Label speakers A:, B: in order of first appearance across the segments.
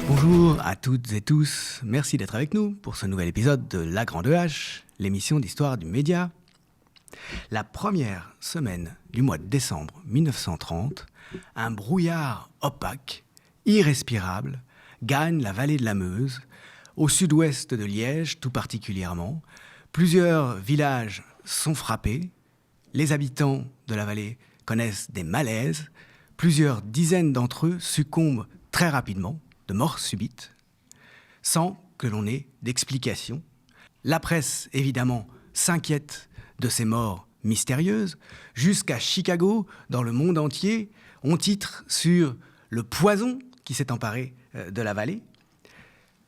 A: Bonjour à toutes et tous, merci d'être avec nous pour ce nouvel épisode de La Grande Hache, l'émission d'histoire du média. La première semaine du mois de décembre 1930, un brouillard opaque, irrespirable, gagne la vallée de la Meuse, au sud-ouest de Liège tout particulièrement. Plusieurs villages sont frappés, les habitants de la vallée connaissent des malaises, plusieurs dizaines d'entre eux succombent très rapidement, de mort subite, sans que l'on ait d'explication. La presse, évidemment, s'inquiète de ces morts mystérieuses. Jusqu'à Chicago, dans le monde entier, on titre sur le poison qui s'est emparé de la vallée.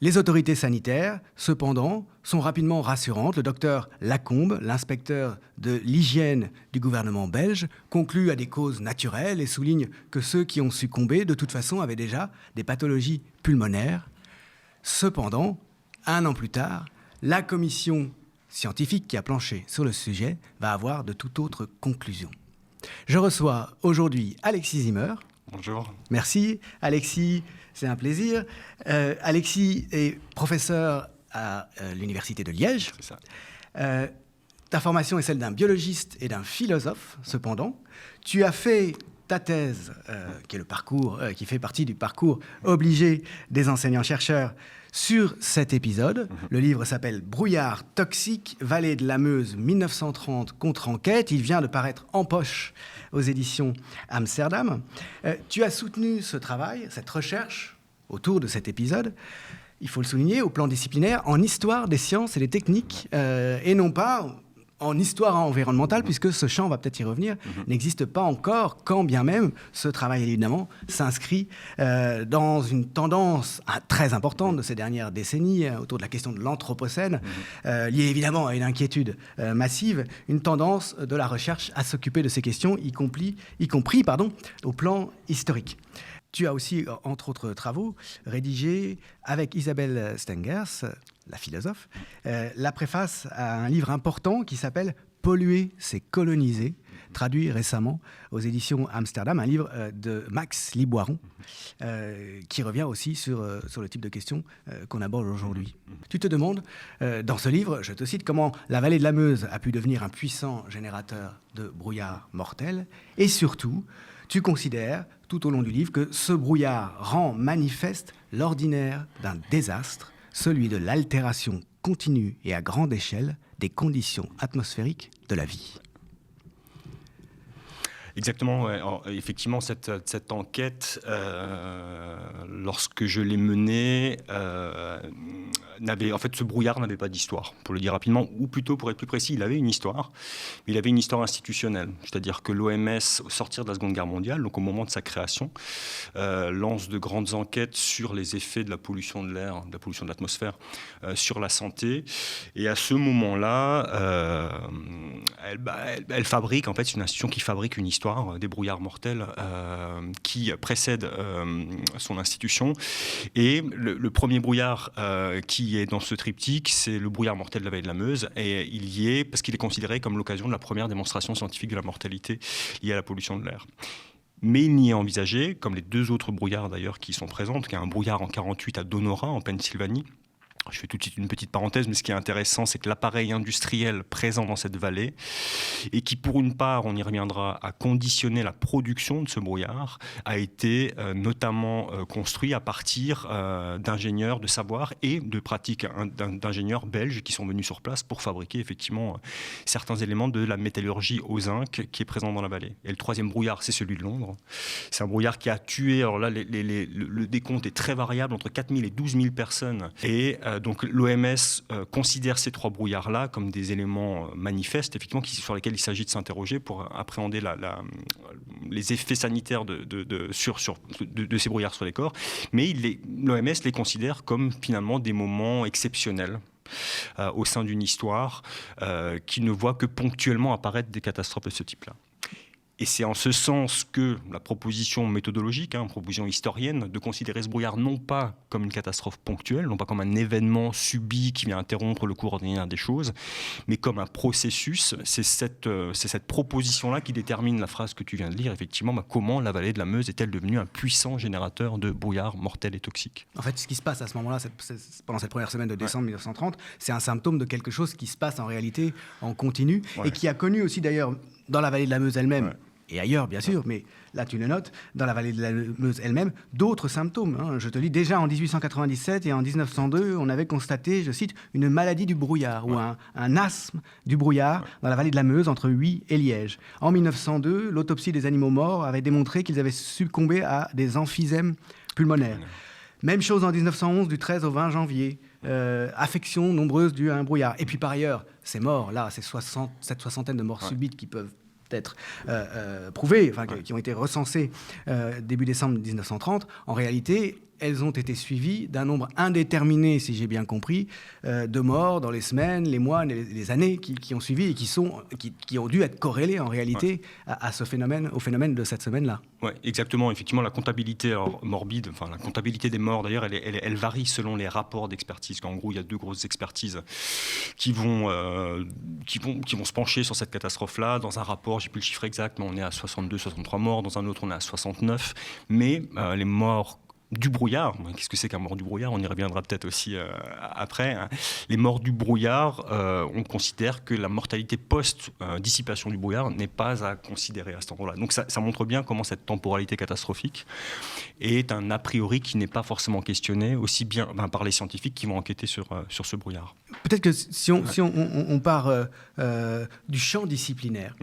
A: Les autorités sanitaires, cependant, sont rapidement rassurantes. Le docteur Lacombe, l'inspecteur de l'hygiène du gouvernement belge, conclut à des causes naturelles et souligne que ceux qui ont succombé, de toute façon, avaient déjà des pathologies pulmonaires. Cependant, un an plus tard, la commission scientifique qui a planché sur le sujet va avoir de toute autre conclusion. Je reçois aujourd'hui Alexis Zimmer.
B: Bonjour.
A: Merci Alexis, c'est un plaisir. Alexis est professeur à l'université de Liège.
B: C'est ça.
A: Ta formation est celle d'un biologiste et d'un philosophe, cependant. Tu as fait ta thèse, qui fait partie du parcours obligé des enseignants-chercheurs, sur cet épisode. Le livre s'appelle « Brouillard toxique, vallée de la Meuse, 1930 contre-enquête ». Il vient de paraître en poche aux éditions Amsterdam. Tu as soutenu ce travail, cette recherche autour de cet épisode, il faut le souligner, au plan disciplinaire, en histoire des sciences et des techniques, et non pas en histoire environnementale, puisque ce champ, on va peut-être y revenir, n'existe pas encore, quand bien même ce travail, évidemment, s'inscrit dans une tendance très importante de ces dernières décennies, autour de la question de l'Anthropocène, liée évidemment à une inquiétude massive, une tendance de la recherche à s'occuper de ces questions, y compris au plan historique. Tu as aussi, entre autres travaux, rédigé avec Isabelle Stengers, la philosophe, la préface à un livre important qui s'appelle « Polluer, c'est coloniser », traduit récemment aux éditions Amsterdam, un livre de Max Liboiron, qui revient aussi sur le type de questions qu'on aborde aujourd'hui. Tu te demandes, dans ce livre, je te cite, comment la vallée de la Meuse a pu devenir un puissant générateur de brouillard mortel, et surtout, tu considères, tout au long du livre, que ce brouillard rend manifeste l'ordinaire d'un désastre, celui de l'altération continue et à grande échelle des conditions atmosphériques de la vie.
B: Exactement, ouais. Alors, effectivement, cette enquête, lorsque je l'ai menée, ce brouillard n'avait pas d'histoire, pour le dire rapidement, ou plutôt, pour être plus précis, il avait une histoire, mais il avait une histoire institutionnelle. C'est-à-dire que l'OMS, au sortir de la Seconde Guerre mondiale, donc au moment de sa création, lance de grandes enquêtes sur les effets de la pollution de l'air, de la pollution de l'atmosphère, sur la santé. Et à ce moment-là, elle fabrique, en fait, c'est une institution qui fabrique une histoire des brouillards mortels qui précède son institution. Et le premier brouillard qui est dans ce triptyque, c'est le brouillard mortel de la vallée de la Meuse. Et il y est parce qu'il est considéré comme l'occasion de la première démonstration scientifique de la mortalité liée à la pollution de l'air. Mais il n'y est envisagé, comme les deux autres brouillards d'ailleurs qui sont présents, qu'il y a un brouillard en 1948 à Donora, en Pennsylvanie. Je fais tout de suite une petite parenthèse, mais ce qui est intéressant, c'est que l'appareil industriel présent dans cette vallée, et qui pour une part, on y reviendra, a conditionné la production de ce brouillard, a été notamment construit à partir d'ingénieurs de savoir et de pratiques d'ingénieurs belges qui sont venus sur place pour fabriquer effectivement certains éléments de la métallurgie au zinc qui est présent dans la vallée. Et le troisième brouillard, c'est celui de Londres. C'est un brouillard qui a tué, alors là, le décompte est très variable, entre 4 000 et 12 000 personnes. Et donc l'OMS considère ces trois brouillards-là comme des éléments manifestes, effectivement, sur lesquels il s'agit de s'interroger pour appréhender les effets sanitaires de ces brouillards sur les corps. Mais l'OMS les considère comme finalement des moments exceptionnels au sein d'une histoire qui ne voit que ponctuellement apparaître des catastrophes de ce type-là. Et c'est en ce sens que la proposition méthodologique, proposition historienne, de considérer ce brouillard non pas comme une catastrophe ponctuelle, non pas comme un événement subi qui vient interrompre le cours ordinaire des choses, mais comme un processus. C'est cette proposition-là qui détermine la phrase que tu viens de lire, effectivement, comment la vallée de la Meuse est-elle devenue un puissant générateur de brouillard mortel et toxique.
A: En fait, ce qui se passe à ce moment-là, pendant cette première semaine de décembre 1930, c'est un symptôme de quelque chose qui se passe en réalité en continu, et qui a connu aussi d'ailleurs dans la vallée de la Meuse elle-même, et ailleurs bien sûr, mais là tu le notes, dans la vallée de la Meuse elle-même, d'autres symptômes. Je te lis, déjà en 1897 et en 1902, on avait constaté, je cite, une maladie du brouillard, ou un asthme du brouillard dans la vallée de la Meuse entre Huy et Liège. En 1902, l'autopsie des animaux morts avait démontré qu'ils avaient succombé à des emphysèmes pulmonaires. Même chose en 1911, du 13 au 20 janvier. Affections nombreuses dues à un brouillard. Et puis par ailleurs, ces morts, là, cette soixantaine de morts subites qui peuvent être prouvées, qui ont été recensées début décembre 1930, en réalité, elles ont été suivies d'un nombre indéterminé, si j'ai bien compris, de morts dans les semaines, les mois, les années qui ont suivi et qui ont dû être corrélées en réalité à ce phénomène, au phénomène de cette semaine-là.
B: Oui, exactement. Effectivement, la comptabilité morbide, la comptabilité des morts, d'ailleurs, elle varie selon les rapports d'expertise. En gros, il y a deux grosses expertises qui vont se pencher sur cette catastrophe-là. Dans un rapport, j'ai plus le chiffre exact, mais on est à 62, 63 morts. Dans un autre, on est à 69. Mais les morts du brouillard, qu'est-ce que c'est qu'un mort du brouillard ? On y reviendra peut-être aussi après. Les morts du brouillard, on considère que la mortalité post-dissipation du brouillard n'est pas à considérer à cet endroit-là. Donc ça montre bien comment cette temporalité catastrophique est un a priori qui n'est pas forcément questionné, aussi bien par les scientifiques qui vont enquêter sur ce brouillard.
A: Peut-être que si on part du champ disciplinaire,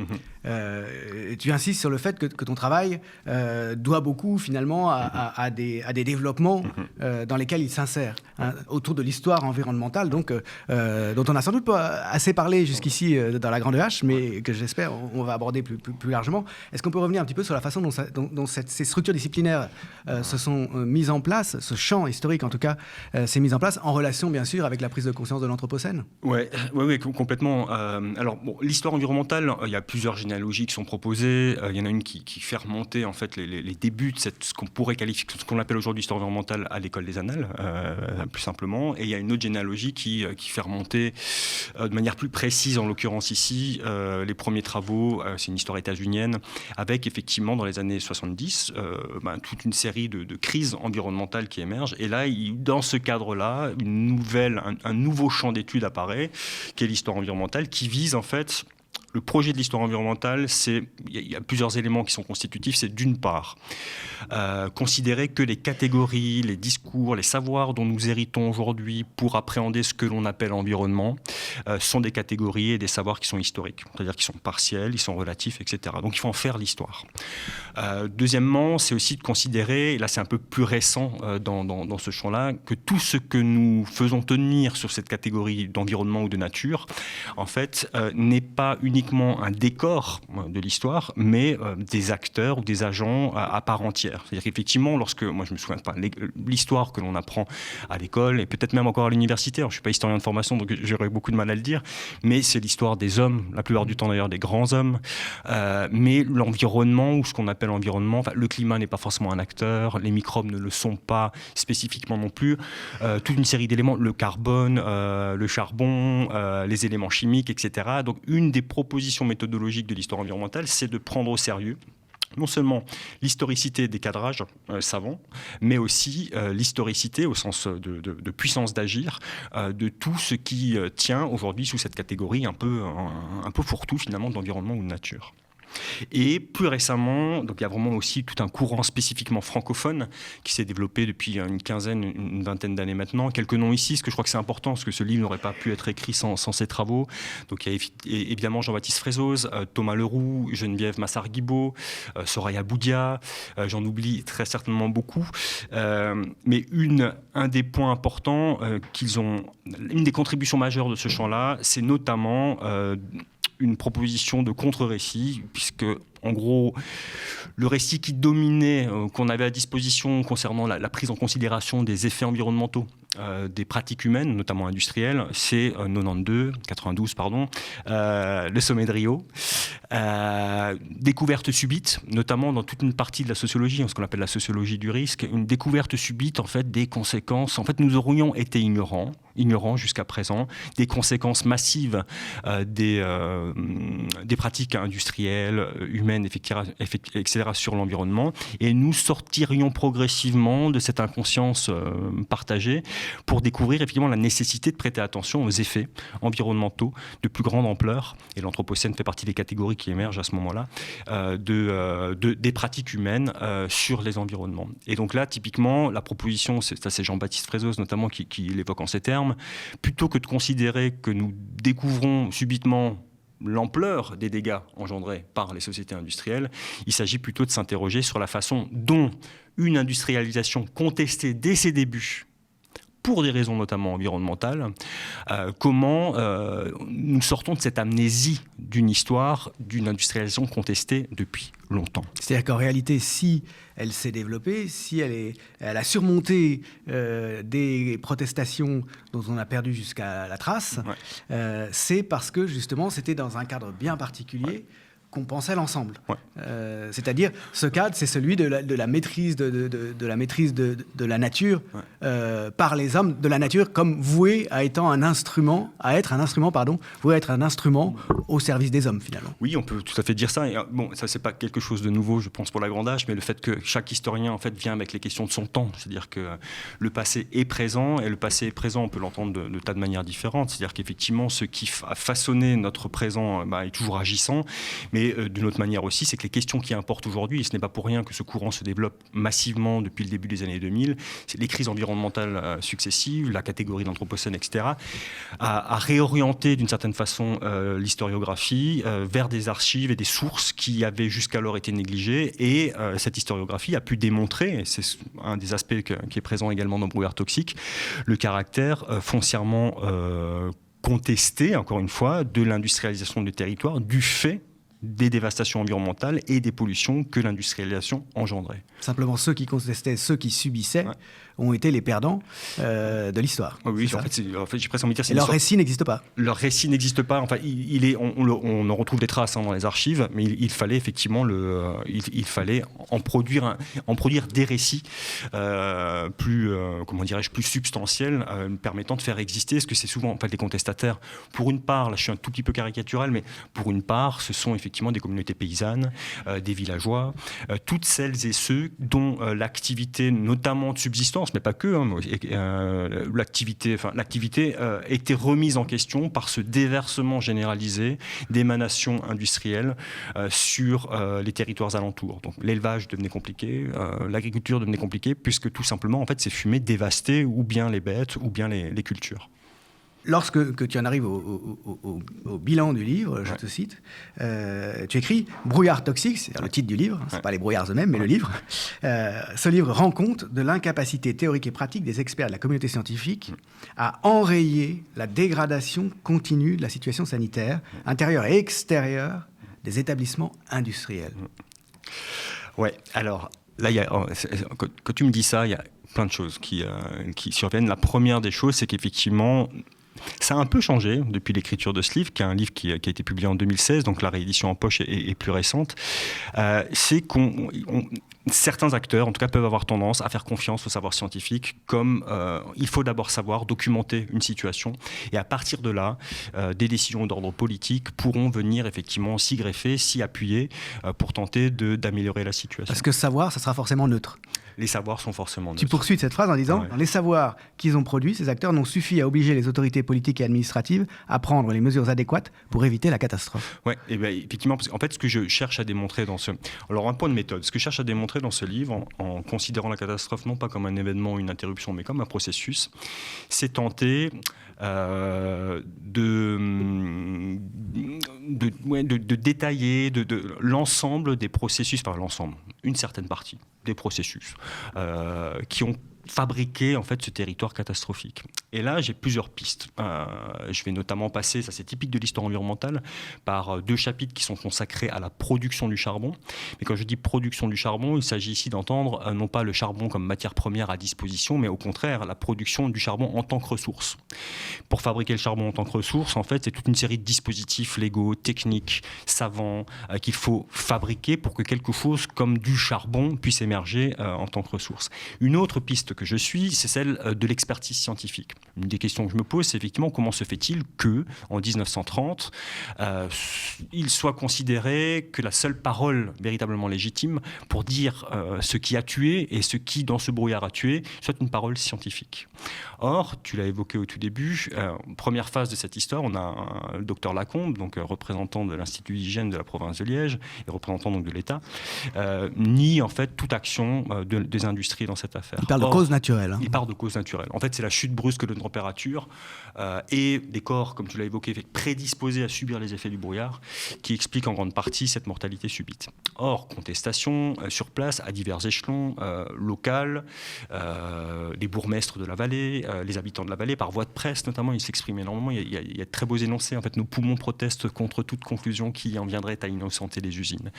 A: tu insistes sur le fait que ton travail doit beaucoup finalement à des développements dans lesquels il s'insère, autour de l'histoire environnementale, donc, dont on a sans doute pas assez parlé jusqu'ici dans la Grande Hache, mais que j'espère on va aborder plus largement. Est-ce qu'on peut revenir un petit peu sur la façon dont ces structures disciplinaires se sont mises en place, ce champ historique en tout cas s'est mis en place, en relation bien sûr avec la prise de conscience de l'Anthropocène ?
B: Oui, complètement. Alors, l'histoire environnementale, il y a plusieurs généalogies qui sont proposées. Il y en a une qui fait remonter en fait les débuts de ce qu'on pourrait qualifier, ce qu'on appelle aujourd'hui l'histoire environnementale à l'école des Annales, plus simplement. Et il y a une autre généalogie qui fait remonter de manière plus précise, en l'occurrence ici, les premiers travaux, c'est une histoire états-unienne, avec effectivement dans les années 70, toute une série de crises environnementales qui émergent. Et là, dans ce cadre-là, un nouveau champ d'études apparaît, qui est l'histoire environnementale, qui vise en fait... Le projet de l'histoire environnementale, il y a plusieurs éléments qui sont constitutifs. C'est d'une part, considérer que les catégories, les discours, les savoirs dont nous héritons aujourd'hui pour appréhender ce que l'on appelle environnement sont des catégories et des savoirs qui sont historiques, c'est-à-dire qui sont partiels, ils sont relatifs, etc. Donc il faut en faire l'histoire. Deuxièmement, c'est aussi de considérer, et là c'est un peu plus récent dans ce champ-là, que tout ce que nous faisons tenir sur cette catégorie d'environnement ou de nature, en fait, n'est pas uniquement un décor de l'histoire, mais des acteurs ou des agents à part entière. C'est-à-dire qu'effectivement, moi je me souviens pas, l'histoire que l'on apprend à l'école, et peut-être même encore à l'université, alors je ne suis pas historien de formation, donc j'aurais beaucoup de mal à le dire, mais c'est l'histoire des hommes, la plupart du temps d'ailleurs des grands hommes, mais l'environnement, ou ce qu'on appelle l'environnement, le climat n'est pas forcément un acteur, les microbes ne le sont pas spécifiquement non plus, toute une série d'éléments, le carbone, le charbon, les éléments chimiques, etc. Donc une des propositions méthodologiques de l'histoire environnementale, c'est de prendre au sérieux non seulement l'historicité des cadrages savants, mais aussi l'historicité au sens de puissance d'agir de tout ce qui tient aujourd'hui sous cette catégorie un peu fourre-tout finalement d'environnement ou de nature. Et plus récemment, donc il y a vraiment aussi tout un courant spécifiquement francophone qui s'est développé depuis une vingtaine d'années maintenant. Quelques noms ici, parce que je crois que c'est important, parce que ce livre n'aurait pas pu être écrit sans ces travaux. Donc il y a évidemment Jean-Baptiste Frézoz, Thomas Leroux, Geneviève Massard-Guibaud, Soraya Boudia, j'en oublie très certainement beaucoup. Mais un des points importants une des contributions majeures de ce champ-là, c'est notamment une proposition de contre-récit, puisque, en gros, le récit qui dominait, qu'on avait à disposition concernant la prise en considération des effets environnementaux des pratiques humaines, notamment industrielles, c'est 92, pardon, le sommet de Rio. Découverte subite, notamment dans toute une partie de la sociologie, ce qu'on appelle la sociologie du risque, une découverte subite en fait des conséquences. En fait, nous aurions été ignorants jusqu'à présent des conséquences massives des pratiques industrielles, humaines, etc. sur l'environnement, et nous sortirions progressivement de cette inconscience partagée pour découvrir effectivement la nécessité de prêter attention aux effets environnementaux de plus grande ampleur, et l'anthropocène fait partie des catégories qui émergent à ce moment-là, des pratiques humaines sur les environnements. Et donc là, typiquement, la proposition, c'est Jean-Baptiste Frezos notamment qui l'évoque en ces termes, plutôt que de considérer que nous découvrons subitement l'ampleur des dégâts engendrés par les sociétés industrielles, il s'agit plutôt de s'interroger sur la façon dont une industrialisation contestée dès ses débuts, pour des raisons notamment environnementales, comment nous sortons de cette amnésie d'une histoire, d'une industrialisation contestée depuis longtemps.
A: C'est-à-dire qu'en réalité, si elle s'est développée, si elle a surmonté des protestations dont on a perdu jusqu'à la trace, c'est parce que justement c'était dans un cadre bien particulier qu'on pensait l'ensemble. C'est-à-dire, ce cadre, c'est celui de la maîtrise de la nature par les hommes, de la nature comme voué à être un instrument au service des hommes, finalement.
B: Oui, on peut tout à fait dire ça. Et, bon, ça, c'est pas quelque chose de nouveau, je pense, pour la grande H, mais le fait que chaque historien, en fait, vient avec les questions de son temps. C'est-à-dire que le passé est présent, et le passé est présent, on peut l'entendre de tas de manières différentes. C'est-à-dire qu'effectivement, ce qui a façonné notre présent est toujours agissant, mais d'une autre manière aussi, c'est que les questions qui importent aujourd'hui, et ce n'est pas pour rien que ce courant se développe massivement depuis le début des années 2000, c'est les crises environnementales successives, la catégorie d'anthropocène, etc., à réorienter d'une certaine façon l'historiographie vers des archives et des sources qui avaient jusqu'alors été négligées, et cette historiographie a pu démontrer, et c'est un des aspects qui est présent également dans Brouillard Toxique, le caractère foncièrement contesté, encore une fois, de l'industrialisation du territoire du fait des dévastations environnementales et des pollutions que l'industrialisation engendrait.
A: Simplement, ceux qui contestaient, ceux qui subissaient, ont été les perdants de l'histoire.
B: Oui, en fait, j'ai presque envie de dire...
A: Et leur récit n'existe pas.
B: Leur récit n'existe pas. Enfin, on en retrouve des traces dans les archives, mais il fallait effectivement il fallait en produire des récits plus substantiels, permettant de faire exister, ce que c'est souvent en fait les contestataires. Pour une part, là, je suis un tout petit peu caricatural, mais pour une part, ce sont effectivement des communautés paysannes, des villageois, toutes celles et ceux dont l'activité, notamment de subsistance, mais pas que, l'activité était remise en question par ce déversement généralisé d'émanations industrielles sur les territoires alentours. Donc l'élevage devenait compliqué, l'agriculture devenait compliquée, puisque tout simplement, en fait, ces fumées dévastaient ou bien les bêtes ou bien les cultures.
A: Lorsque tu en arrives au bilan du livre, je te cite, tu écris « Brouillard toxique », c'est le titre du livre, ce n'est pas les brouillards eux-mêmes, mais le livre. Ce livre rend compte de l'incapacité théorique et pratique des experts de la communauté scientifique à enrayer la dégradation continue de la situation sanitaire, intérieure et extérieure, des établissements industriels.
B: Ouais, alors là, quand tu me dis ça, il y a plein de choses qui surviennent. La première des choses, c'est qu'effectivement, ça a un peu changé depuis l'écriture de ce livre, qui est un livre qui a été publié en 2016, donc la réédition en poche est plus récente. C'est certains acteurs, en tout cas, peuvent avoir tendance à faire confiance au savoir scientifique, comme il faut d'abord savoir documenter une situation, et à partir de là, des décisions d'ordre politique pourront venir effectivement s'y greffer, s'y appuyer, pour tenter d'améliorer la situation.
A: Parce que savoir, ça sera forcément neutre.
B: Les savoirs sont forcément neutres.
A: Tu poursuis cette phrase en disant « Les savoirs qu'ils ont produits, ces acteurs, n'ont suffi à obliger les autorités politiques et administratives à prendre les mesures adéquates pour éviter la catastrophe. »
B: Oui, effectivement, parce qu'en fait, ce que je cherche à démontrer dans ce... Alors, un point de méthode. Ce que je cherche à démontrer dans ce livre, en considérant la catastrophe non pas comme un événement ou une interruption, mais comme un processus, c'est tenter de détailler l'ensemble des processus, enfin l'ensemble, une certaine partie des processus qui ont fabriquer en fait ce territoire catastrophique. Et là, j'ai plusieurs pistes. Je vais notamment passer, ça c'est typique de l'histoire environnementale, par 2 chapitres qui sont consacrés à la production du charbon. Mais quand je dis production du charbon, il s'agit ici d'entendre non pas le charbon comme matière première à disposition, mais au contraire la production du charbon en tant que ressource. Pour fabriquer le charbon en tant que ressource, en fait, c'est toute une série de dispositifs légaux, techniques, savants, qu'il faut fabriquer pour que quelque chose comme du charbon puisse émerger en tant que ressource. Une autre piste que je suis, c'est celle de l'expertise scientifique. Une des questions que je me pose, c'est effectivement comment se fait-il que, en 1930, il soit considéré que la seule parole véritablement légitime pour dire ce qui a tué et ce qui, dans ce brouillard, a tué, soit une parole scientifique. Or, tu l'as évoqué au tout début, première phase de cette histoire, on a le docteur Lacombe, donc représentant de l'Institut d'hygiène de la province de Liège et représentant donc de l'État, nie en fait toute action des industries dans cette affaire.
A: Il parle de cause naturelle.
B: Il parle de cause naturelle. En fait, c'est la chute brusque de température et des corps, comme tu l'as évoqué, prédisposés à subir les effets du brouillard, qui expliquent en grande partie cette mortalité subite. Or, contestation sur place à divers échelons, local, les bourgmestres de la vallée, les habitants de la vallée, par voie de presse notamment, ils s'expriment énormément. Il y a de très beaux énoncés. En fait, nos poumons protestent contre toute conclusion qui en viendrait à innocenter les usines.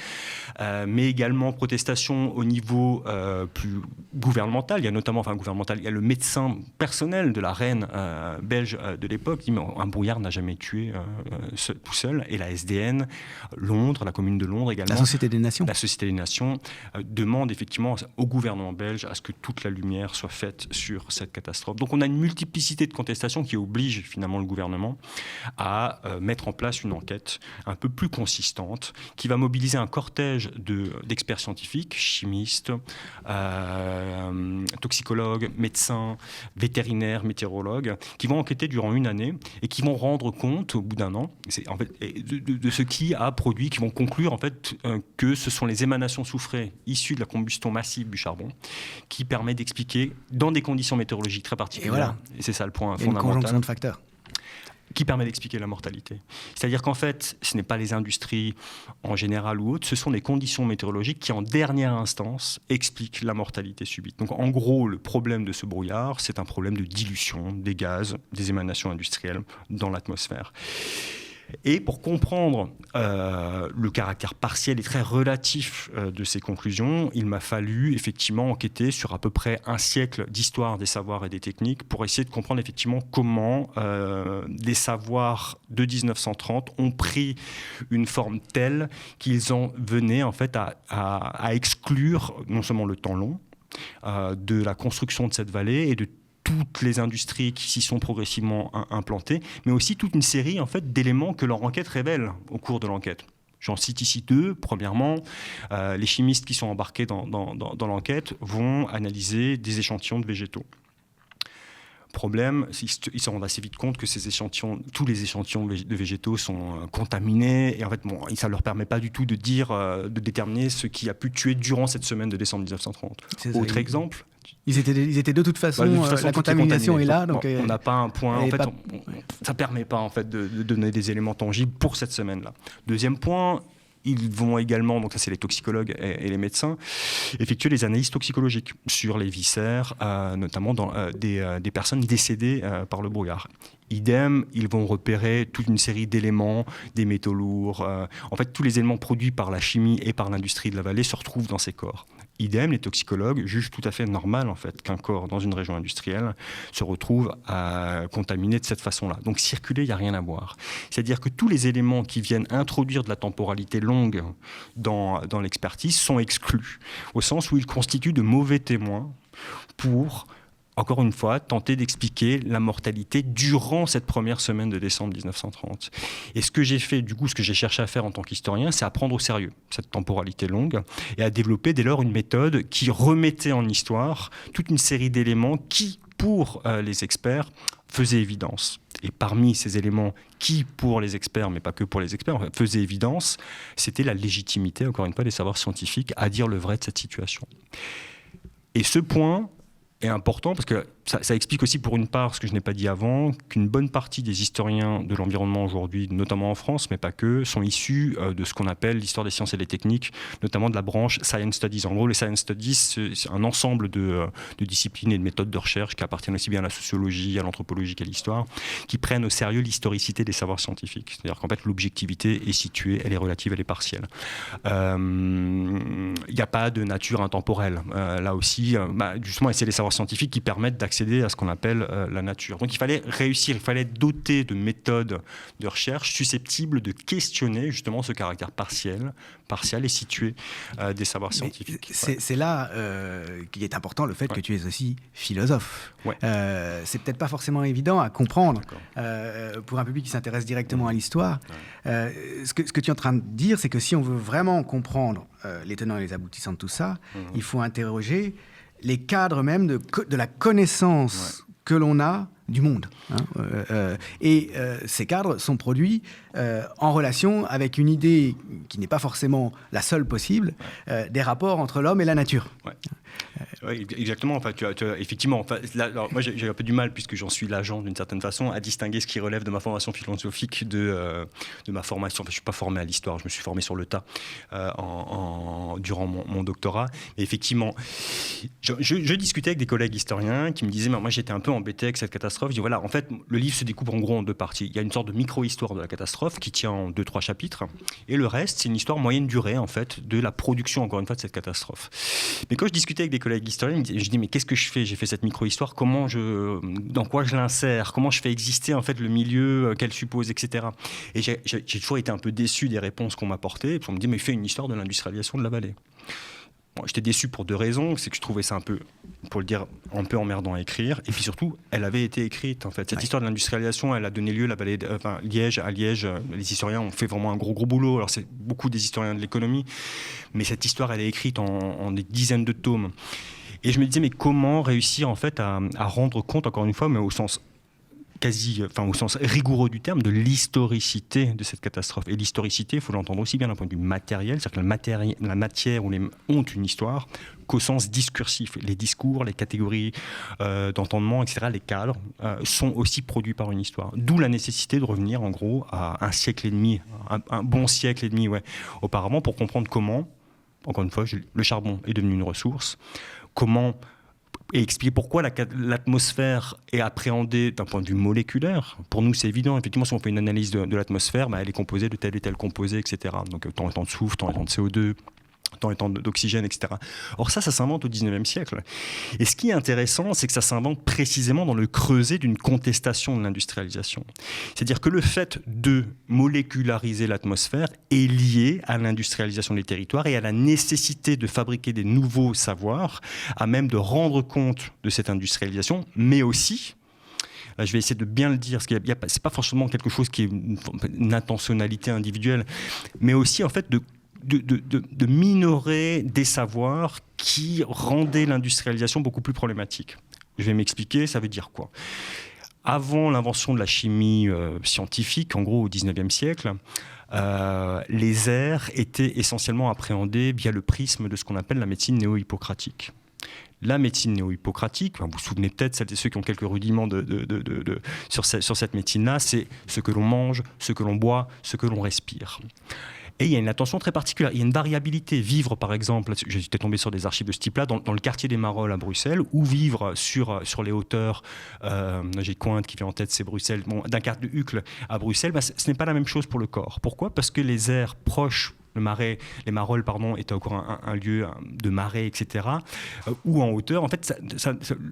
B: Mais également protestation au niveau plus gouvernemental. Il y a notamment, il y a le médecin personnel de la reine belge de l'époque qui dit un brouillard n'a jamais tué tout seul. Et la SDN, Londres, la commune de Londres également.
A: La Société des Nations.
B: La Société des Nations demande effectivement au gouvernement belge à ce que toute la lumière soit faite sur cette catastrophe. Donc on a une multiplicité de contestations qui oblige finalement le gouvernement à mettre en place une enquête un peu plus consistante qui va mobiliser un cortège d'experts scientifiques, chimistes, toxicologues, médecins, vétérinaires, météorologues, qui vont enquêter durant une année et qui vont rendre compte au bout d'un an de ce qui a produit, qui vont conclure en fait que ce sont les émanations soufrées issues de la combustion massive du charbon qui permet d'expliquer dans des conditions météorologiques très particulières, et c'est ça le point fondamental,
A: une conjonction de facteurs
B: qui permet d'expliquer la mortalité. C'est-à-dire qu'en fait, ce n'est pas les industries en général ou autres, ce sont les conditions météorologiques qui, en dernière instance, expliquent la mortalité subite. Donc en gros, le problème de ce brouillard, c'est un problème de dilution des gaz, des émanations industrielles dans l'atmosphère. Et pour comprendre le caractère partiel et très relatif de ces conclusions, il m'a fallu effectivement enquêter sur à peu près un siècle d'histoire des savoirs et des techniques pour essayer de comprendre effectivement comment des savoirs de 1930 ont pris une forme telle qu'ils en venaient en fait à exclure non seulement le temps long de la construction de cette vallée et de toutes les industries qui s'y sont progressivement implantées, mais aussi toute une série en fait, d'éléments que leur enquête révèle au cours de l'enquête. J'en cite ici 2. Premièrement, les chimistes qui sont embarqués dans l'enquête vont analyser des échantillons de végétaux. Problème, ils se rendent assez vite compte que tous les échantillons de végétaux sont contaminés et en fait, ça ne leur permet pas du tout de déterminer ce qui a pu tuer durant cette semaine de décembre 1930. Autre exemple.
A: Ils étaient de toute façon, la contamination est là. Donc
B: on n'a pas un point. En fait, ça ne permet pas en fait, de donner des éléments tangibles pour cette semaine-là. Deuxième point. Ils vont également, donc ça c'est les toxicologues et les médecins, effectuer les analyses toxicologiques sur les viscères, notamment des personnes décédées par le brouillard. Idem, ils vont repérer toute une série d'éléments, des métaux lourds. En fait, tous les éléments produits par la chimie et par l'industrie de la vallée se retrouvent dans ces corps. Idem, les toxicologues jugent tout à fait normal en fait, qu'un corps dans une région industrielle se retrouve contaminé de cette façon-là. Donc circuler, il n'y a rien à voir. C'est-à-dire que tous les éléments qui viennent introduire de la temporalité longue dans l'expertise sont exclus, au sens où ils constituent de mauvais témoins pour... encore une fois, tenter d'expliquer la mortalité durant cette première semaine de décembre 1930. Et ce que j'ai fait, du coup, ce que j'ai cherché à faire en tant qu'historien, c'est à prendre au sérieux cette temporalité longue et à développer dès lors une méthode qui remettait en histoire toute une série d'éléments qui, pour les experts, faisaient évidence. Et parmi ces éléments qui, pour les experts, mais pas que pour les experts, faisaient évidence, c'était la légitimité, encore une fois, des savoirs scientifiques à dire le vrai de cette situation. Et ce point est important parce que ça explique aussi pour une part, ce que je n'ai pas dit avant, qu'une bonne partie des historiens de l'environnement aujourd'hui, notamment en France, mais pas que, sont issus de ce qu'on appelle l'histoire des sciences et des techniques, notamment de la branche Science Studies. En gros, les Science Studies, c'est un ensemble de disciplines et de méthodes de recherche qui appartiennent aussi bien à la sociologie, à l'anthropologie qu'à l'histoire, qui prennent au sérieux l'historicité des savoirs scientifiques. C'est-à-dire qu'en fait, l'objectivité est située, elle est relative, elle est partielle. Il n'y a pas de nature intemporelle. Là aussi, justement, c'est les savoirs scientifiques qui permettent d'accéder à ce qu'on appelle la nature. Donc il fallait réussir, il fallait être doté de méthodes de recherche susceptibles de questionner justement ce caractère partiel et situé des savoirs scientifiques.
A: C'est là qu'il est important le fait que tu es aussi philosophe.
B: Ouais.
A: C'est peut-être pas forcément évident à comprendre pour un public qui s'intéresse directement à l'histoire. Ce que tu es en train de dire, c'est que si on veut vraiment comprendre les tenants et les aboutissants de tout ça, il faut interroger les cadres même de la connaissance que l'on a du monde. Et ces cadres sont produits en relation avec une idée qui n'est pas forcément la seule possible, des rapports entre l'homme et la nature.
B: Oui, exactement. Enfin, effectivement, alors, moi j'ai un peu du mal, puisque j'en suis l'agent d'une certaine façon, à distinguer ce qui relève de ma formation philosophique de ma formation. Enfin, je ne suis pas formé à l'histoire, je me suis formé sur le tas durant mon doctorat. Et effectivement, je discutais avec des collègues historiens qui me disaient, moi j'étais un peu embêté avec cette catastrophe. Je dis, voilà, en fait, le livre se découpe en gros en deux parties. Il y a une sorte de micro-histoire de la catastrophe qui tient en 2-3 chapitres, et le reste, c'est une histoire moyenne durée, en fait, de la production, encore une fois, de cette catastrophe. Mais quand je discutais avec des collègues historiens, je dis, mais qu'est-ce que je fais ? J'ai fait cette micro-histoire, dans quoi je l'insère ? Comment je fais exister, en fait, le milieu qu'elle suppose, etc. Et j'ai toujours été un peu déçu des réponses qu'on m'apportait. Et puis on me dit, mais fais une histoire de l'industrialisation de la vallée. Bon, j'étais déçu pour deux raisons. C'est que je trouvais ça un peu, pour le dire, un peu emmerdant à écrire. Et puis surtout, elle avait été écrite, en fait. Cette histoire de l'industrialisation, elle a donné lieu à Liège. Les historiens ont fait vraiment un gros boulot. Alors, c'est beaucoup des historiens de l'économie. Mais cette histoire, elle est écrite en des dizaines de tomes. Et je me disais, mais comment réussir, en fait, à rendre compte, encore une fois, mais au sens au sens rigoureux du terme, de l'historicité de cette catastrophe. Et l'historicité, il faut l'entendre aussi bien d'un point de vue matériel, c'est-à-dire que la matière ou ont une histoire, qu'au sens discursif. Les discours, les catégories d'entendement, etc., les cadres, sont aussi produits par une histoire. D'où la nécessité de revenir, en gros, à un siècle et demi, un bon siècle et demi, auparavant, pour comprendre comment, encore une fois, le charbon est devenu une ressource, et expliquer pourquoi l'atmosphère est appréhendée d'un point de vue moléculaire. Pour nous, c'est évident. Effectivement, si on fait une analyse de l'atmosphère, elle est composée de tel et tel composé, etc. Donc, temps et temps de soufre, temps et temps de CO2, temps et temps d'oxygène, etc. Or ça s'invente au XIXe siècle. Et ce qui est intéressant, c'est que ça s'invente précisément dans le creuset d'une contestation de l'industrialisation. C'est-à-dire que le fait de moléculariser l'atmosphère est lié à l'industrialisation des territoires et à la nécessité de fabriquer des nouveaux savoirs, à même de rendre compte de cette industrialisation, mais aussi... Là, je vais essayer de bien le dire, parce que c'est pas forcément quelque chose qui est une intentionnalité individuelle, mais aussi en fait de minorer des savoirs qui rendaient l'industrialisation beaucoup plus problématique. Je vais m'expliquer, ça veut dire quoi ? Avant l'invention de la chimie scientifique, en gros au XIXe siècle, les airs étaient essentiellement appréhendés via le prisme de ce qu'on appelle la médecine néo-hippocratique. La médecine néo-hippocratique, vous vous souvenez peut-être, celles et ceux qui ont quelques rudiments sur cette médecine-là, c'est ce que l'on mange, ce que l'on boit, ce que l'on respire. Et il y a une attention très particulière, il y a une variabilité. Vivre, par exemple, j'étais tombé sur des archives de ce type-là, dans le quartier des Marolles à Bruxelles, ou vivre sur les hauteurs, j'ai Cointe qui vient en tête, c'est Bruxelles, d'un quartier de Uccle à Bruxelles, ce n'est pas la même chose pour le corps. Pourquoi ? Parce que les aires proches, les Marolles, étaient encore un lieu de marais, etc., ou en hauteur. En fait,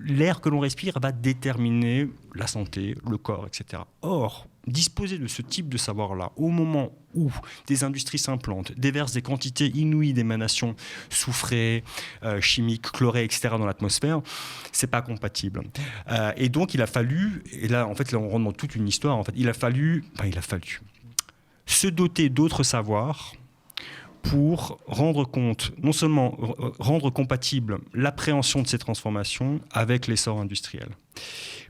B: l'air que l'on respire va déterminer la santé, le corps, etc. Or, disposer de ce type de savoir-là, au moment où des industries s'implantent, déversent des quantités inouïes d'émanations soufrées, chimiques, chlorées, etc. dans l'atmosphère, c'est pas compatible. Et donc, il a fallu, et là, en fait, on rentre dans toute une histoire, en fait, il a fallu se doter d'autres savoirs pour rendre compte, non seulement rendre compatible l'appréhension de ces transformations avec l'essor industriel.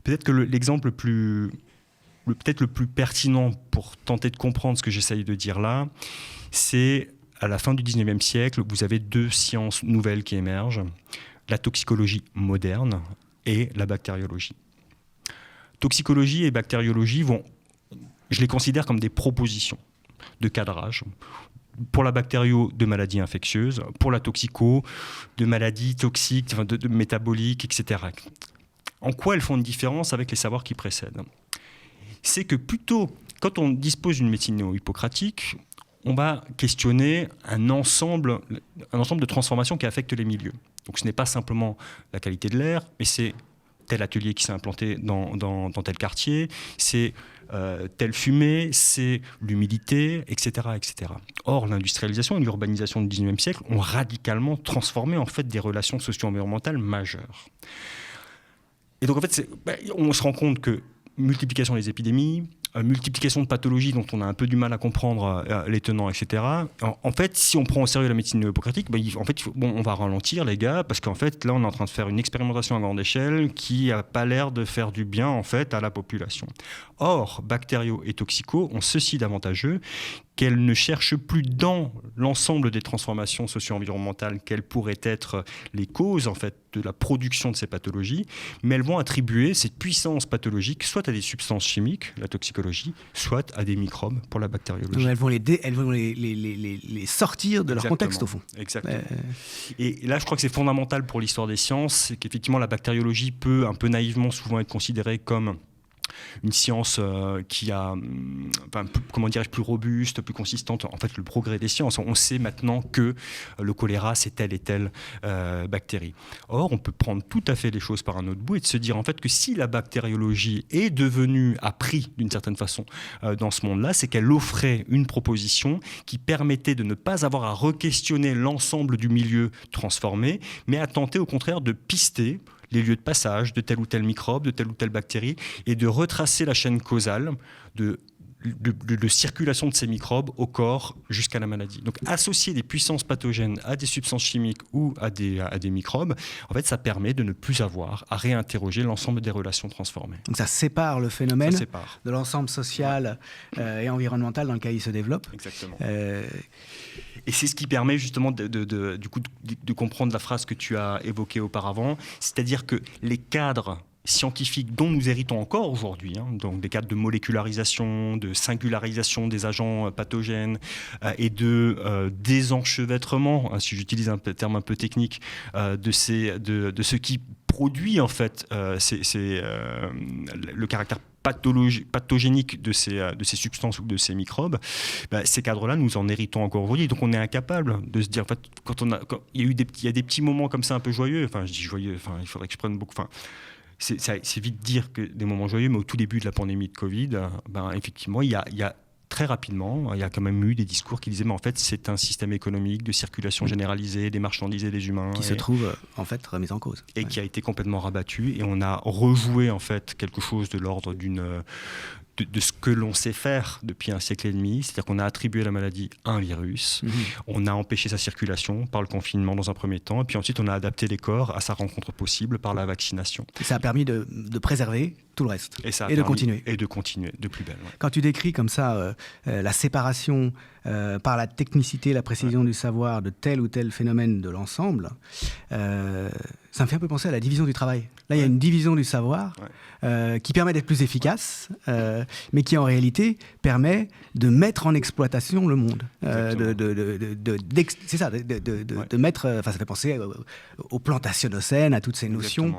B: Peut-être que l'exemple peut-être le plus pertinent pour tenter de comprendre ce que j'essaye de dire là, c'est à la fin du XIXe siècle, vous avez deux sciences nouvelles qui émergent, la toxicologie moderne et la bactériologie. Toxicologie et bactériologie je les considère comme des propositions de cadrage. Pour la bactério, de maladies infectieuses, pour la toxico, de maladies toxiques, de métaboliques, etc. En quoi elles font une différence avec les savoirs qui précèdent ? C'est que plutôt, quand on dispose d'une médecine néo-hippocratique, on va questionner un ensemble de transformations qui affectent les milieux. Donc ce n'est pas simplement la qualité de l'air, mais c'est tel atelier qui s'est implanté dans tel quartier, c'est telle fumée, c'est l'humidité, etc., etc. Or, l'industrialisation et l'urbanisation du XIXe siècle ont radicalement transformé en fait, des relations socio-environnementales majeures. Et donc en fait, on se rend compte que multiplication des épidémies, multiplication de pathologies dont on a un peu du mal à comprendre les tenants, etc. En fait, si on prend au sérieux la médecine néo-hippocratique, on va ralentir les gars, parce qu'en fait, là, on est en train de faire une expérimentation à grande échelle qui n'a pas l'air de faire du bien, en fait, à la population. Or, bactério et toxico ont ceci d'avantageux qu'elles ne cherchent plus dans l'ensemble des transformations socio-environnementales quelles pourraient être les causes en fait, de la production de ces pathologies, mais elles vont attribuer cette puissance pathologique soit à des substances chimiques, la toxicologie, soit à des microbes pour la bactériologie.
A: Donc elles vont les sortir de leur contexte au fond.
B: Exactement. Et là, je crois que c'est fondamental pour l'histoire des sciences, c'est qu'effectivement la bactériologie peut un peu naïvement souvent être considérée comme une science qui a, plus robuste, plus consistante. En fait, le progrès des sciences. On sait maintenant que le choléra, c'est telle et telle bactérie. Or, on peut prendre tout à fait les choses par un autre bout et de se dire en fait que si la bactériologie est devenue, a pris d'une certaine façon dans ce monde-là, c'est qu'elle offrait une proposition qui permettait de ne pas avoir à re-questionner l'ensemble du milieu transformé, mais à tenter au contraire de pister les lieux de passage de tel ou tel microbe, de telle ou telle bactérie, et de retracer la chaîne causale de circulation de ces microbes au corps jusqu'à la maladie. Donc associer des puissances pathogènes à des substances chimiques ou à des microbes, en fait, ça permet de ne plus avoir à réinterroger l'ensemble des relations transformées.
A: Donc ça sépare le phénomène de l'ensemble social et environnemental dans lequel il se développe.
B: Exactement. Et c'est ce qui permet justement de comprendre la phrase que tu as évoquée auparavant, c'est-à-dire que les cadres scientifiques dont nous héritons encore aujourd'hui, donc des cadres de molécularisation, de singularisation des agents pathogènes et de désenchevêtrement, si j'utilise un terme un peu technique, de ce qui produit en fait le caractère pathogénique de ces substances ou de ces microbes, ces cadres-là, nous en héritons encore aujourd'hui. Donc on est incapable de se dire, en fait, il y a des petits moments comme ça un peu joyeux, je dis joyeux, il faudrait que je prenne beaucoup... C'est vite dire que des moments joyeux, mais au tout début de la pandémie de Covid, effectivement, il y a très rapidement, il y a quand même eu des discours qui disaient mais en fait c'est un système économique de circulation généralisée des marchandises et des humains.
A: Qui se trouve en fait remis en cause.
B: Et qui a été complètement rabattu et on a rejoué en fait quelque chose de l'ordre de ce que l'on sait faire depuis un siècle et demi, c'est-à-dire qu'on a attribué à la maladie un virus, on a empêché sa circulation par le confinement dans un premier temps, et puis ensuite on a adapté les corps à sa rencontre possible par la vaccination.
A: Et ça a permis de préserver tout le reste, de continuer.
B: Et de continuer de plus belle. Ouais.
A: Quand tu décris comme ça la séparation par la technicité, la précision du savoir de tel ou tel phénomène de l'ensemble, ça me fait un peu penser à la division du travail. Là, il y a une division du savoir qui permet d'être plus efficace, mais qui en réalité permet de mettre en exploitation le monde. C'est ça, de mettre... ça fait penser au plantationnocène, à toutes ces notions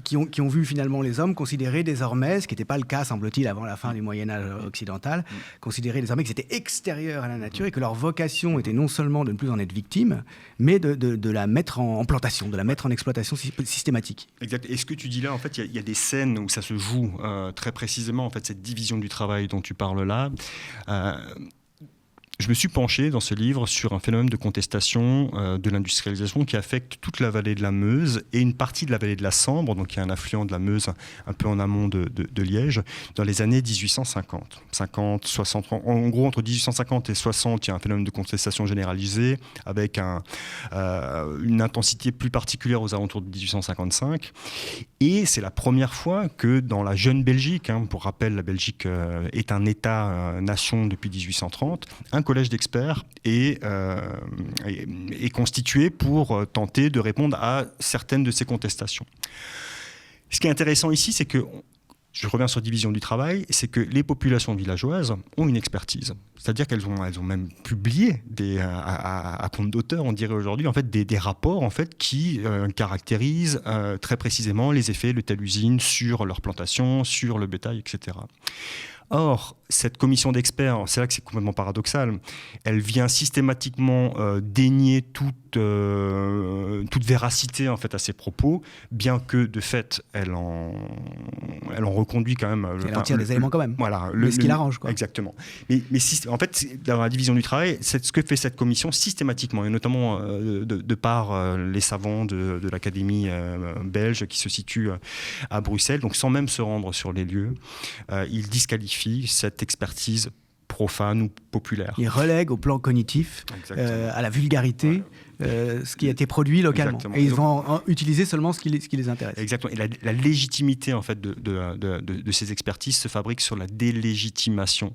A: qui ont vu finalement les hommes considérer désormais, ce qui n'était pas le cas, semble-t-il, avant la fin du Moyen-Âge occidental, considérer désormais que c'était extérieur à la nature et que leur vocation était non seulement de ne plus en être victime, mais de la mettre en plantation, de la mettre en exploitation systématique.
B: Exact. Et ce que tu dis là, en fait, il y a des scènes où ça se joue très précisément, en fait, cette division du travail dont tu parles là. Je me suis penché dans ce livre sur un phénomène de contestation de l'industrialisation qui affecte toute la vallée de la Meuse et une partie de la vallée de la Sambre, donc qui est un affluent de la Meuse un peu en amont de Liège, dans les années 1850. 50, 60, en gros, entre 1850 et 60, il y a un phénomène de contestation généralisée avec une intensité plus particulière aux alentours de 1855. Et c'est la première fois que dans la jeune Belgique, pour rappel, la Belgique est un État-nation depuis 1830, un collège d'experts est constitué pour tenter de répondre à certaines de ces contestations. Ce qui est intéressant ici, c'est que, je reviens sur division du travail, c'est que les populations villageoises ont une expertise. C'est-à-dire qu'elles ont même publié à compte d'auteur, on dirait aujourd'hui, en fait, des rapports en fait, qui caractérisent très précisément les effets de telle usine sur leur plantation, sur le bétail, etc. Or, cette commission d'experts, c'est là que c'est complètement paradoxal, elle vient systématiquement dénier toute véracité en fait, à ses propos, bien que de fait, elle en reconduit quand même...
A: Elle en tire des éléments quand même,
B: voilà,
A: ce qui l'arrange. Quoi.
B: Exactement. Mais en fait, dans la division du travail, c'est ce que fait cette commission systématiquement, et notamment de par les savants de l'Académie belge qui se situe à Bruxelles, donc sans même se rendre sur les lieux, ils disqualifient cette expertise profane ou populaire.
A: Il relègue au plan cognitif, à la vulgarité, ce qui a été produit localement. Exactement. Et ils vont utiliser seulement ce qui les intéresse.
B: Exactement. Et la légitimité en fait, de ces expertises se fabrique sur la délégitimation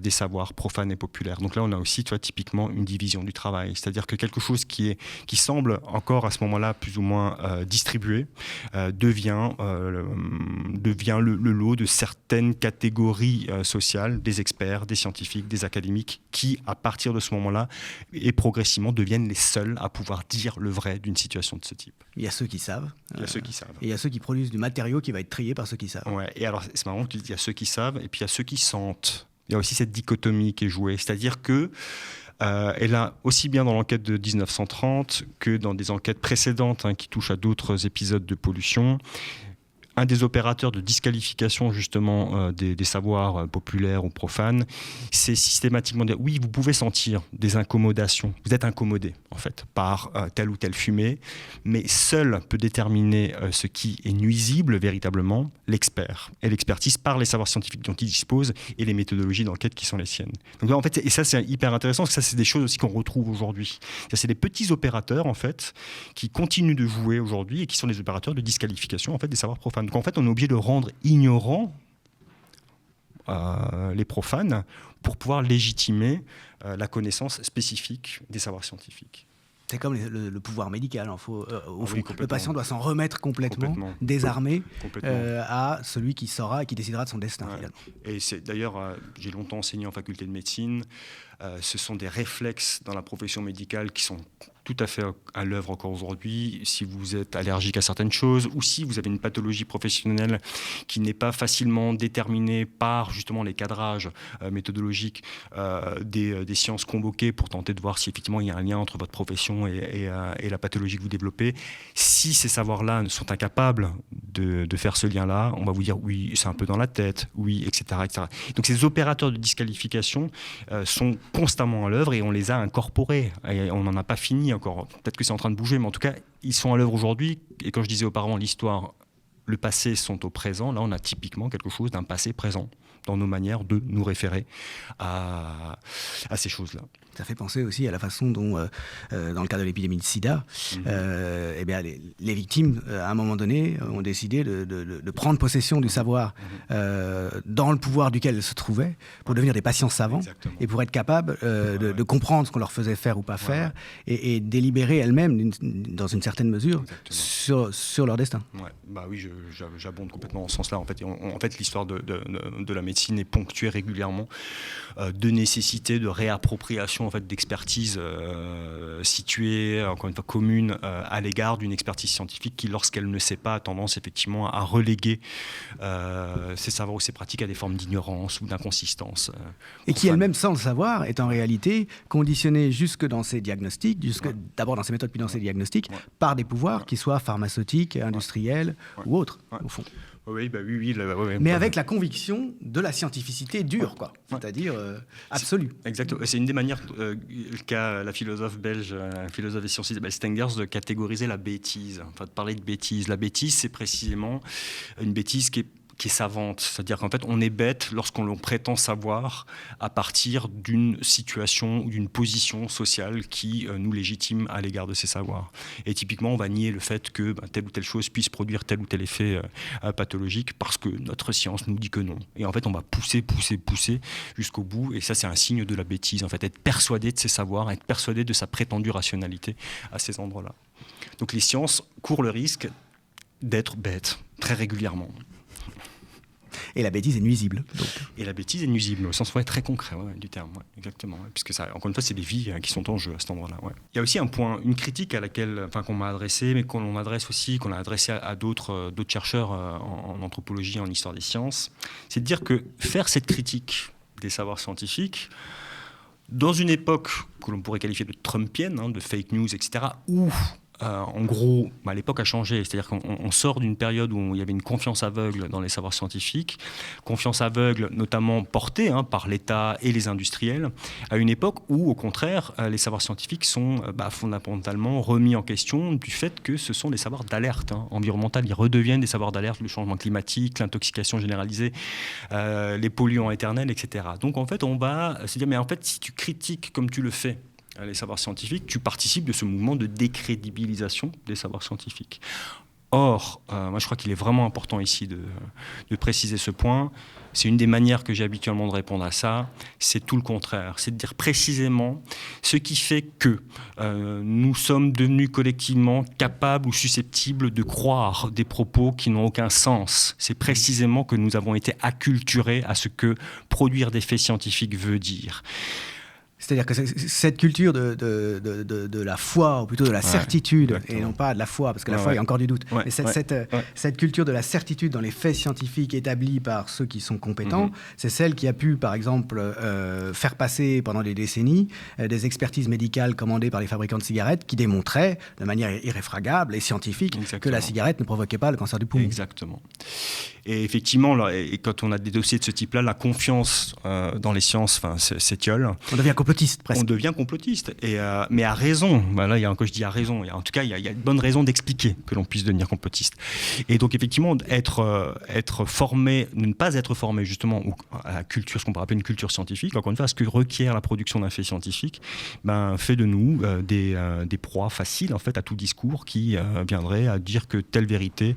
B: des savoirs profanes et populaires. Donc là, on a aussi typiquement une division du travail. C'est-à-dire que quelque chose qui semble encore à ce moment-là plus ou moins distribué devient le lot de certaines catégories sociales, des experts, des scientifiques, des académiques, qui, à partir de ce moment-là, et progressivement, deviennent les seuls à pouvoir dire le vrai d'une situation de ce type.
A: Il y a ceux qui savent.
B: Il y a ceux qui savent.
A: Et il y a ceux qui produisent du matériau qui va être trié par ceux qui savent.
B: Ouais. Et alors, c'est marrant que tu dis, il y a ceux qui savent et puis il y a ceux qui sentent. Il y a aussi cette dichotomie qui est jouée. C'est-à-dire que et là, aussi bien dans l'enquête de 1930 que dans des enquêtes précédentes qui touchent à d'autres épisodes de pollution, un des opérateurs de disqualification justement des savoirs populaires ou profanes, c'est systématiquement dire oui, vous pouvez sentir des incommodations, vous êtes incommodé en fait par telle ou telle fumée, mais seul peut déterminer ce qui est nuisible véritablement l'expert et l'expertise par les savoirs scientifiques dont il dispose et les méthodologies d'enquête qui sont les siennes. Donc là, en fait, et ça c'est hyper intéressant parce que ça c'est des choses aussi qu'on retrouve aujourd'hui. C'est des petits opérateurs en fait qui continuent de jouer aujourd'hui et qui sont des opérateurs de disqualification en fait des savoirs profanes. Donc en fait, on est obligé de rendre ignorants les profanes pour pouvoir légitimer la connaissance spécifique des savoirs scientifiques.
A: C'est comme le pouvoir médical. Le patient doit s'en remettre complètement. Désarmé à celui qui saura et qui décidera de son destin.
B: Ouais. Finalement. Et c'est d'ailleurs, j'ai longtemps enseigné en faculté de médecine. Ce sont des réflexes dans la profession médicale qui sont tout à fait à l'œuvre encore aujourd'hui. Si vous êtes allergique à certaines choses ou si vous avez une pathologie professionnelle qui n'est pas facilement déterminée par justement les cadrages méthodologiques des sciences convoquées pour tenter de voir si effectivement il y a un lien entre votre profession et la pathologie que vous développez. Si ces savoirs-là sont incapables de faire ce lien-là, on va vous dire oui, c'est un peu dans la tête, oui, etc. etc. Donc ces opérateurs de disqualification sont constamment à l'œuvre et on les a incorporés. Et on n'en a pas fini encore. Peut-être que c'est en train de bouger, mais en tout cas, ils sont à l'œuvre aujourd'hui. Et quand je disais auparavant, l'histoire, le passé sont au présent. Là, on a typiquement quelque chose d'un passé présent dans nos manières de nous référer à ces choses-là.
A: Ça fait penser aussi à la façon dont, dans le cas de l'épidémie de sida, eh bien, les victimes, à un moment donné, ont décidé de prendre possession du savoir dans le pouvoir duquel elles se trouvaient pour devenir des patients savants. Exactement. Et pour être capables de comprendre ce qu'on leur faisait faire ou pas faire et délibérer elles-mêmes, dans une certaine mesure, sur leur destin.
B: Ouais. Bah oui, j'abonde complètement en ce sens-là. En fait, l'histoire de la médecine est ponctuée régulièrement de nécessité de réappropriation en fait, d'expertise située, encore une fois commune, à l'égard d'une expertise scientifique qui, lorsqu'elle ne sait pas, a tendance effectivement à reléguer ses savoirs ou ses pratiques à des formes d'ignorance ou d'inconsistance.
A: Et qui elle-même, sans le savoir, est en réalité conditionnée jusque dans ses diagnostics, d'abord dans ses méthodes puis dans ses diagnostics, par des pouvoirs qui soient pharmaceutiques, industriels ou autres, au fond.
B: Oui.
A: Mais avec la conviction de la scientificité dure, quoi. C'est-à-dire absolue.
B: Exactement. C'est une des manières qu'a la philosophe belge, philosophe des sciences, Isabelle Stengers, de catégoriser la bêtise, enfin de parler de bêtise. La bêtise, c'est précisément une bêtise qui est qui est savante, c'est-à-dire qu'en fait on est bête lorsqu'on prétend savoir à partir d'une situation ou d'une position sociale qui nous légitime à l'égard de ces savoirs. Et typiquement on va nier le fait que telle ou telle chose puisse produire tel ou tel effet pathologique parce que notre science nous dit que non. Et en fait on va pousser jusqu'au bout, et ça c'est un signe de la bêtise, en fait, être persuadé de ses savoirs, être persuadé de sa prétendue rationalité à ces endroits-là. Donc les sciences courent le risque d'être bêtes très régulièrement.
A: Et la bêtise est nuisible. Donc.
B: Et la bêtise est nuisible, au sens très concret du terme, exactement. Puisque ça, encore une fois, c'est des vies qui sont en jeu à cet endroit-là. Il y a aussi un point, une critique à laquelle, qu'on m'a adressée, mais qu'on adresse aussi, qu'on a adressé à d'autres chercheurs en anthropologie, en histoire des sciences, c'est de dire que faire cette critique des savoirs scientifiques, dans une époque que l'on pourrait qualifier de trumpienne, de fake news, etc., où en gros, l'époque a changé, c'est-à-dire qu'on sort d'une période où il y avait une confiance aveugle dans les savoirs scientifiques, confiance aveugle notamment portée par l'État et les industriels, à une époque où, au contraire, les savoirs scientifiques sont fondamentalement remis en question du fait que ce sont des savoirs d'alerte environnementale. Ils redeviennent des savoirs d'alerte, le changement climatique, l'intoxication généralisée, les polluants éternels, etc. Donc en fait, on va se dire, mais en fait, si tu critiques comme tu le fais les savoirs scientifiques, tu participes de ce mouvement de décrédibilisation des savoirs scientifiques. Or, moi je crois qu'il est vraiment important ici de préciser ce point. C'est une des manières que j'ai habituellement de répondre à ça. C'est tout le contraire. C'est de dire précisément ce qui fait que nous sommes devenus collectivement capables ou susceptibles de croire des propos qui n'ont aucun sens. C'est précisément que nous avons été acculturés à ce que produire des faits scientifiques veut dire.
A: C'est-à-dire que cette culture de la foi, ou plutôt de la certitude, exactement. Et non pas de la foi, parce que la foi, il y a encore du doute, mais cette culture de la certitude dans les faits scientifiques établis par ceux qui sont compétents, c'est celle qui a pu, par exemple, faire passer pendant des décennies des expertises médicales commandées par les fabricants de cigarettes qui démontraient de manière irréfragable et scientifique que la cigarette ne provoquait pas le cancer du poumon.
B: Exactement. Et effectivement, là, et quand on a des dossiers de ce type-là, la confiance dans les sciences s'étiole.
A: On devient complotiste, presque.
B: On devient complotiste, mais à raison. Là, quand je dis à raison, en tout cas, il y a une bonne raison d'expliquer que l'on puisse devenir complotiste. Et donc, effectivement, être formé, ne pas être formé, justement, à la culture, ce qu'on peut appeler une culture scientifique, encore une fois, ce que requiert la production d'un fait scientifique, fait de nous des proies faciles, en fait, à tout discours qui viendrait à dire que telle vérité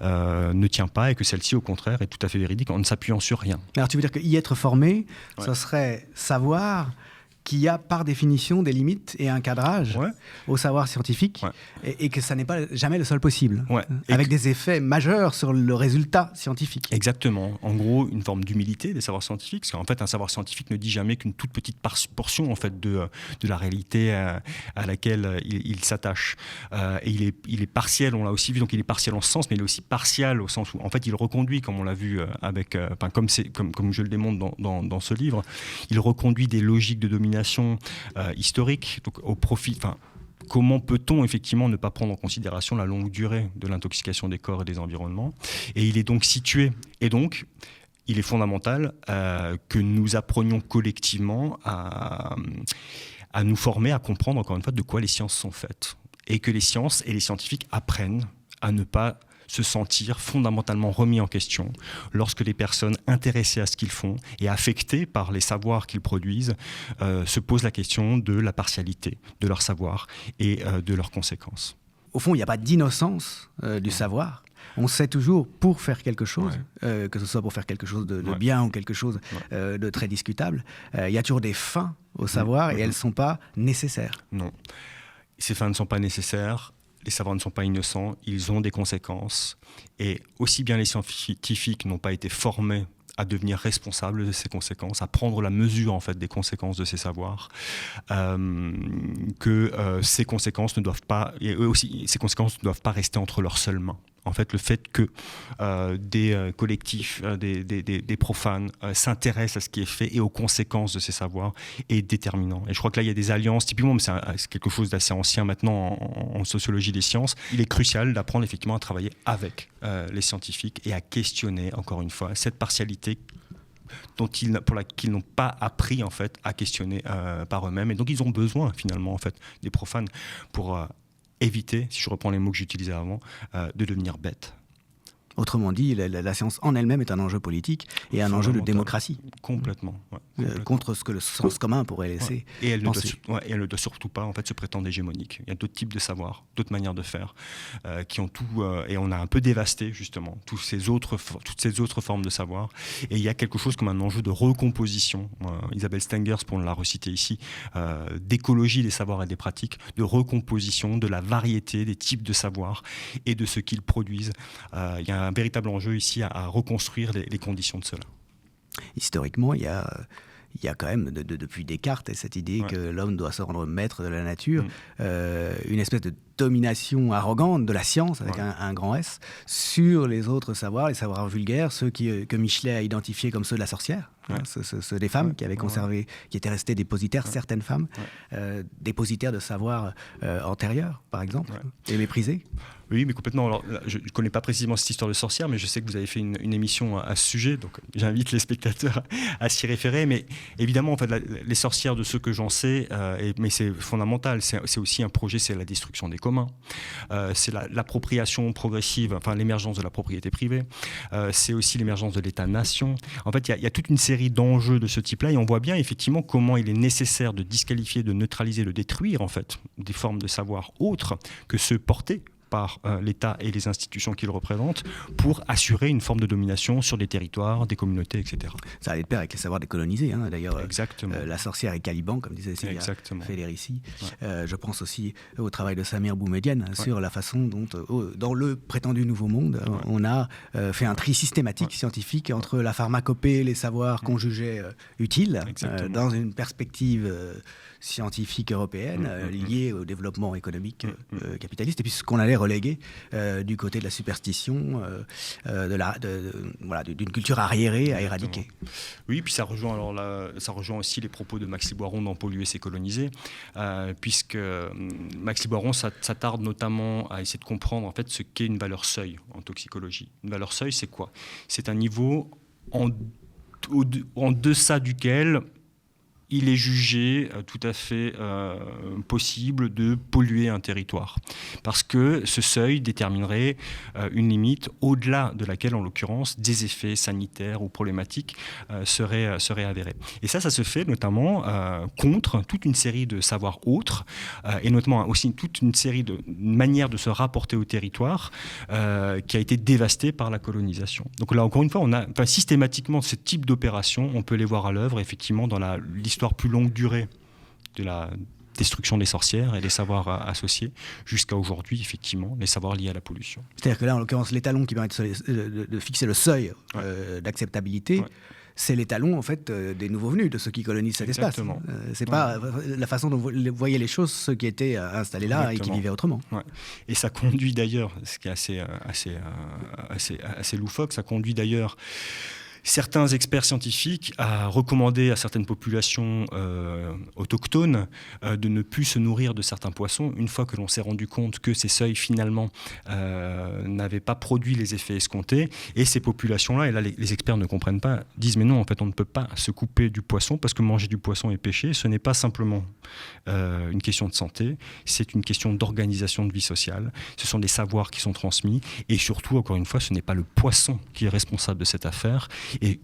B: ne tient pas et que celle-ci, au contraire, est tout à fait véridique en ne s'appuyant sur rien.
A: Alors, tu veux dire qu'y être formé, ce serait savoir qu'il y a par définition des limites et un cadrage au savoir scientifique, et que ça n'est pas jamais le seul possible, avec des effets majeurs sur le résultat scientifique.
B: Exactement. En gros, une forme d'humilité des savoirs scientifiques, parce qu'en fait, un savoir scientifique ne dit jamais qu'une toute petite portion en fait, de la réalité à laquelle il s'attache. Et il est partiel, on l'a aussi vu, donc il est partiel en ce sens, mais il est aussi partial au sens où, en fait, il reconduit, comme on l'a vu, comme je le démontre dans ce livre, il reconduit des logiques de domination historique, donc au profit. Comment peut-on effectivement ne pas prendre en considération la longue durée de l'intoxication des corps et des environnements ? Et il est donc situé. Et donc, il est fondamental que nous apprenions collectivement à nous former, à comprendre encore une fois de quoi les sciences sont faites, et que les sciences et les scientifiques apprennent à ne pas se sentir fondamentalement remis en question lorsque les personnes intéressées à ce qu'ils font et affectées par les savoirs qu'ils produisent se posent la question de la partialité de leur savoir et de leurs conséquences.
A: Au fond, il n'y a pas d'innocence du savoir. On sait toujours pour faire quelque chose, que ce soit pour faire quelque chose de bien ou quelque chose de très discutable. Il y a toujours des fins au savoir et elles ne sont pas nécessaires.
B: Non, ces fins ne sont pas nécessaires. Les savoirs ne sont pas innocents, ils ont des conséquences. Et aussi bien les scientifiques n'ont pas été formés à devenir responsables de ces conséquences, à prendre la mesure en fait, des conséquences de ces savoirs, que ces conséquences ne doivent pas, et eux aussi, ces conséquences ne doivent pas rester entre leurs seules mains. En fait, le fait que des collectifs, des profanes s'intéressent à ce qui est fait et aux conséquences de ces savoirs est déterminant. Et je crois que là, il y a des alliances, typiquement, mais c'est quelque chose d'assez ancien maintenant en sociologie des sciences. Il est crucial d'apprendre effectivement à travailler avec les scientifiques et à questionner, encore une fois, cette partialité pour laquelle ils n'ont pas appris en fait, à questionner par eux-mêmes. Et donc, ils ont besoin, finalement, en fait, des profanes pour éviter, si je reprends les mots que j'utilisais avant, de devenir bête.
A: Autrement dit, la science en elle-même est un enjeu politique et un enjeu de démocratie.
B: Complètement.
A: Contre ce que le sens commun pourrait laisser penser.
B: Et elle ne doit surtout pas se prétendre hégémonique. Il y a d'autres types de savoirs, d'autres manières de faire, qui ont tout... et on a un peu dévasté, justement, toutes ces autres formes de savoir. Et il y a quelque chose comme un enjeu de recomposition. Isabelle Stengers, pour la reciter ici, d'écologie des savoirs et des pratiques, de recomposition de la variété des types de savoirs et de ce qu'ils produisent. Il y a un véritable enjeu ici à reconstruire les conditions de cela.
A: Historiquement, il y a quand même, depuis Descartes, cette idée que l'homme doit se rendre maître de la nature, une espèce de domination arrogante de la science, avec un grand S, sur les autres savoirs, les savoirs vulgaires, ceux que Michelet a identifiés comme ceux de la sorcière, ceux des femmes qui avaient conservé, qui étaient restés dépositaires, certaines femmes, dépositaires de savoirs antérieurs, par exemple, et méprisés.
B: Oui, mais complètement. Alors, je ne connais pas précisément cette histoire de sorcière, mais je sais que vous avez fait une émission à ce sujet, donc j'invite les spectateurs à s'y référer. Mais évidemment, en fait, les sorcières, de ceux que j'en sais, mais c'est fondamental, c'est aussi un projet, c'est la destruction des communs, c'est l'appropriation progressive, enfin l'émergence de la propriété privée, c'est aussi l'émergence de l'État-nation. En fait, il y a toute une série d'enjeux de ce type-là, et on voit bien effectivement comment il est nécessaire de disqualifier, de neutraliser, de détruire en fait des formes de savoir autres que ceux portés par l'État et les institutions qu'il représente pour assurer une forme de domination sur des territoires, des communautés, etc.
A: Ça allait de pair avec les savoirs décolonisés, hein. D'ailleurs.
B: Exactement.
A: La sorcière et Caliban, comme disait Célia Federici. Je pense aussi au travail de Samir Boumedienne sur la façon dont, dans le prétendu Nouveau Monde, on a fait un tri systématique scientifique entre la pharmacopée et les savoirs qu'on jugeait utiles, dans une perspective scientifique européenne liée au développement économique capitaliste, et puis ce qu'on allait reléguer du côté de la superstition, d'une culture arriérée à éradiquer.
B: Oui, puis ça rejoint aussi les propos de Max Liboiron dans Polluer, c'est coloniser, puisque Max Liboiron s'attarde notamment à essayer de comprendre en fait ce qu'est une valeur seuil en toxicologie. Une valeur seuil, c'est quoi ? C'est un niveau en deçà duquel il est jugé tout à fait possible de polluer un territoire. Parce que ce seuil déterminerait une limite au-delà de laquelle, en l'occurrence, des effets sanitaires ou problématiques seraient avérés. Et ça se fait notamment contre toute une série de savoirs autres, et notamment aussi toute une série de manières de se rapporter au territoire qui a été dévastée par la colonisation. Donc là, encore une fois, systématiquement, ce type d'opérations, on peut les voir à l'œuvre, effectivement, dans l'histoire plus longue durée de la destruction des sorcières et des savoirs associés, jusqu'à aujourd'hui, effectivement, les savoirs liés à la pollution.
A: C'est-à-dire que là, en l'occurrence, l'étalon qui permet de fixer le seuil d'acceptabilité, c'est l'étalon, en fait, des nouveaux venus, de ceux qui colonisent cet espace. C'est pas la façon dont vous voyez les choses, ceux qui étaient installés là et qui vivaient autrement.
B: Et ça conduit d'ailleurs, ce qui est assez loufoque, ça conduit d'ailleurs certains experts scientifiques à recommander à certaines populations autochtones de ne plus se nourrir de certains poissons, une fois que l'on s'est rendu compte que ces seuils, finalement, n'avaient pas produit les effets escomptés. Et ces populations-là, et là les experts ne comprennent pas, disent mais non, en fait, on ne peut pas se couper du poisson, parce que manger du poisson est péché. Ce n'est pas simplement une question de santé, c'est une question d'organisation de vie sociale. Ce sont des savoirs qui sont transmis, et surtout, encore une fois, ce n'est pas le poisson qui est responsable de cette affaire. Et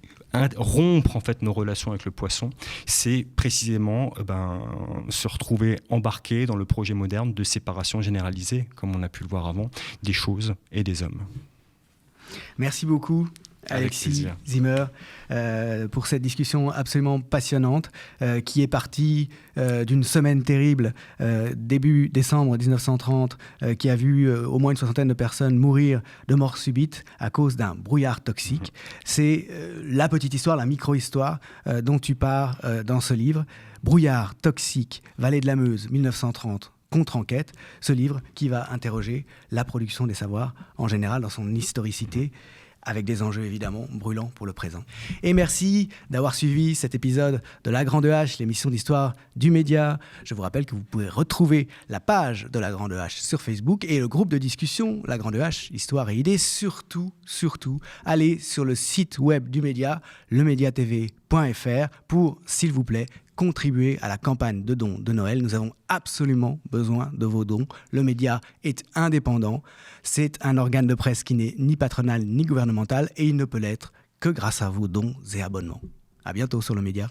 B: rompre en fait nos relations avec le poisson, c'est précisément se retrouver embarqué dans le projet moderne de séparation généralisée, comme on a pu le voir avant, des choses et des hommes.
A: Merci beaucoup, Alexis Zimmer, pour cette discussion absolument passionnante qui est partie d'une semaine terrible, début décembre 1930, qui a vu au moins une soixantaine de personnes mourir de mort subite à cause d'un brouillard toxique. C'est la petite histoire, la micro-histoire dont tu pars dans ce livre. Brouillard toxique, Vallée de la Meuse, 1930. Contre-enquête, ce livre qui va interroger la production des savoirs en général dans son historicité, avec des enjeux évidemment brûlants pour le présent. Et merci d'avoir suivi cet épisode de La Grande Hache, l'émission d'histoire du média. Je vous rappelle que vous pouvez retrouver la page de La Grande Hache sur Facebook et le groupe de discussion La Grande Hache, Histoire et Idées. Surtout, allez sur le site web du média, lemediatv.fr pour, s'il vous plaît, contribuer à la campagne de dons de Noël. Nous avons absolument besoin de vos dons. Le média est indépendant. C'est un organe de presse qui n'est ni patronal ni gouvernemental et il ne peut l'être que grâce à vos dons et abonnements. À bientôt sur le média.